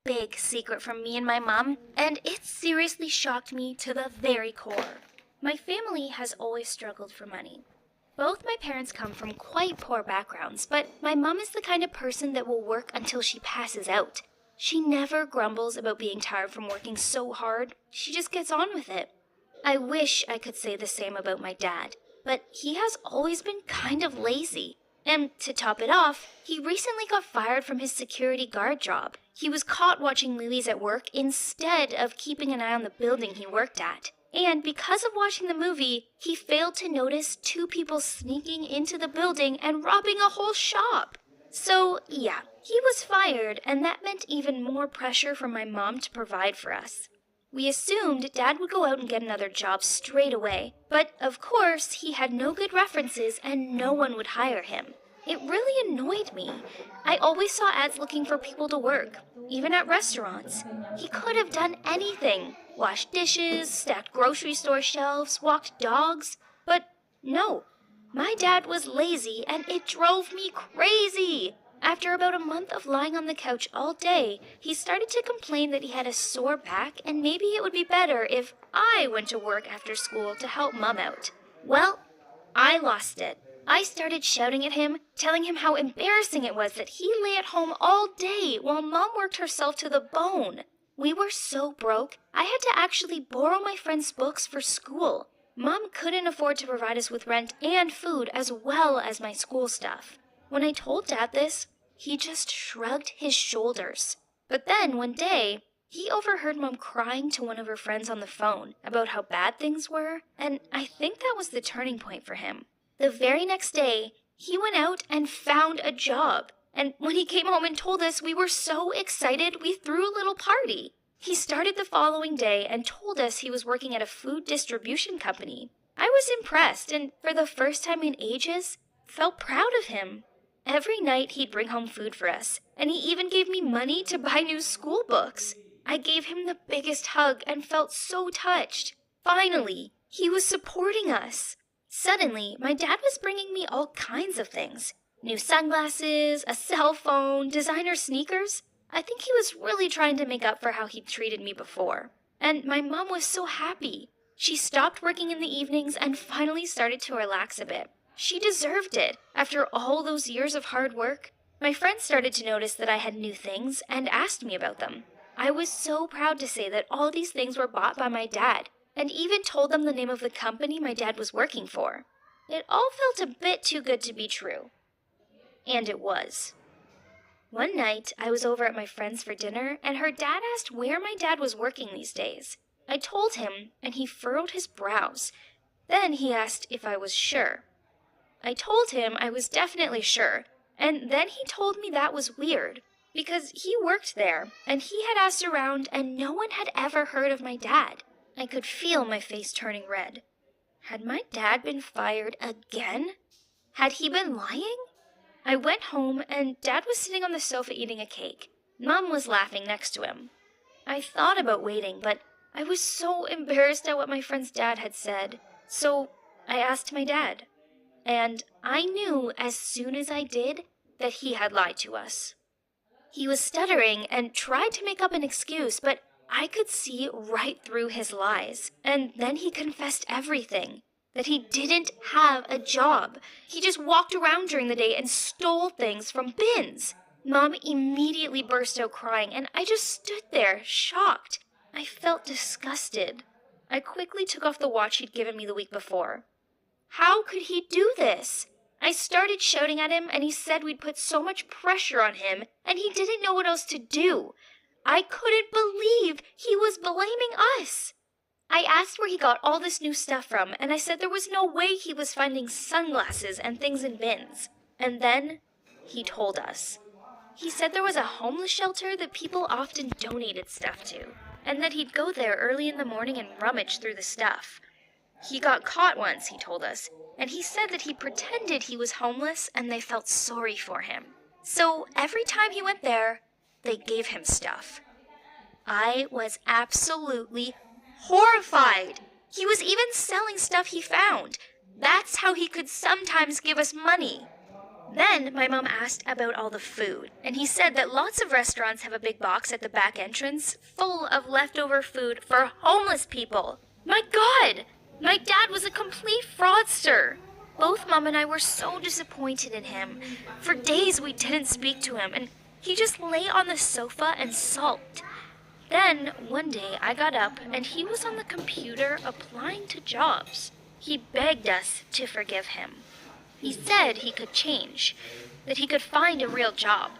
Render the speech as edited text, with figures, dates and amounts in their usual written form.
big secret from me and my mom, and it seriously shocked me to the very core. My family has always struggled for money. Both my parents come from quite poor backgrounds, but my mom is the kind of person that will work until she passes out. She never grumbles about being tired from working so hard. She just gets on with it. I wish I could say the same about my dad, but he has always been kind of lazy. And to top it off, he recently got fired from his security guard job. He was caught watching movies at work instead of keeping an eye on the building he worked at. And because of watching the movie, he failed to notice two people sneaking into the building and robbing a whole shop. So, yeah, he was fired, and that meant even more pressure from my mom to provide for us. We assumed Dad would go out and get another job straight away, but of course he had no good references and no one would hire him. It really annoyed me. I always saw ads looking for people to work, even at restaurants. He could have done anything. Washed dishes, stacked grocery store shelves, walked dogs. But no, my dad was lazy and it drove me crazy. After about a month of lying on the couch all day, he started to complain that he had a sore back and maybe it would be better if I went to work after school to help Mom out. Well, I lost it. I started shouting at him, telling him how embarrassing it was that he lay at home all day while Mom worked herself to the bone. We were so broke, I had to actually borrow my friend's books for school. Mom couldn't afford to provide us with rent and food as well as my school stuff. When I told Dad this, he just shrugged his shoulders. But then one day, he overheard Mom crying to one of her friends on the phone about how bad things were, and I think that was the turning point for him. The very next day, he went out and found a job. And when he came home and told us, we were so excited, we threw a little party. He started the following day and told us he was working at a food distribution company. I was impressed and, for the first time in ages, felt proud of him. Every night he'd bring home food for us, and he even gave me money to buy new school books. I gave him the biggest hug and felt so touched. Finally, he was supporting us. Suddenly, my dad was bringing me all kinds of things. New sunglasses, a cell phone, designer sneakers. I think he was really trying to make up for how he'd treated me before. And my mom was so happy. She stopped working in the evenings and finally started to relax a bit. She deserved it. After all those years of hard work, my friends started to notice that I had new things and asked me about them. I was so proud to say that all these things were bought by my dad, and even told them the name of the company my dad was working for. It all felt a bit too good to be true. And it was. One night, I was over at my friend's for dinner, and her dad asked where my dad was working these days. I told him, and he furrowed his brows. Then he asked if I was sure. I told him I was definitely sure, and then he told me that was weird, because he worked there, and he had asked around, and no one had ever heard of my dad. I could feel my face turning red. Had my dad been fired again? Had he been lying? I went home, and Dad was sitting on the sofa eating a cake. Mom was laughing next to him. I thought about waiting, but I was so embarrassed at what my friend's dad had said. So I asked my dad. And I knew as soon as I did that he had lied to us. He was stuttering and tried to make up an excuse, but I could see right through his lies. And then he confessed everything. That he didn't have a job. He just walked around during the day and stole things from bins. Mom immediately burst out crying, and I just stood there, shocked. I felt disgusted. I quickly took off the watch he'd given me the week before. How could he do this? I started shouting at him, and he said we'd put so much pressure on him, and he didn't know what else to do. I couldn't believe he was blaming us. I asked where he got all this new stuff from, and I said there was no way he was finding sunglasses and things in bins. And then he told us. He said there was a homeless shelter that people often donated stuff to, and that he'd go there early in the morning and rummage through the stuff. He got caught once, he told us, and he said that he pretended he was homeless and they felt sorry for him. So every time he went there, they gave him stuff. I was absolutely horrified. He was even selling stuff he found. That's how he could sometimes give us money. Then my mom asked about all the food, and he said that lots of restaurants have a big box at the back entrance full of leftover food for homeless people. My God! My dad was a complete fraudster. Both Mom and I were so disappointed in him. For days we didn't speak to him, and he just lay on the sofa and sulked. Then, one day, I got up, and he was on the computer applying to jobs. He begged us to forgive him. He said he could change, that he could find a real job.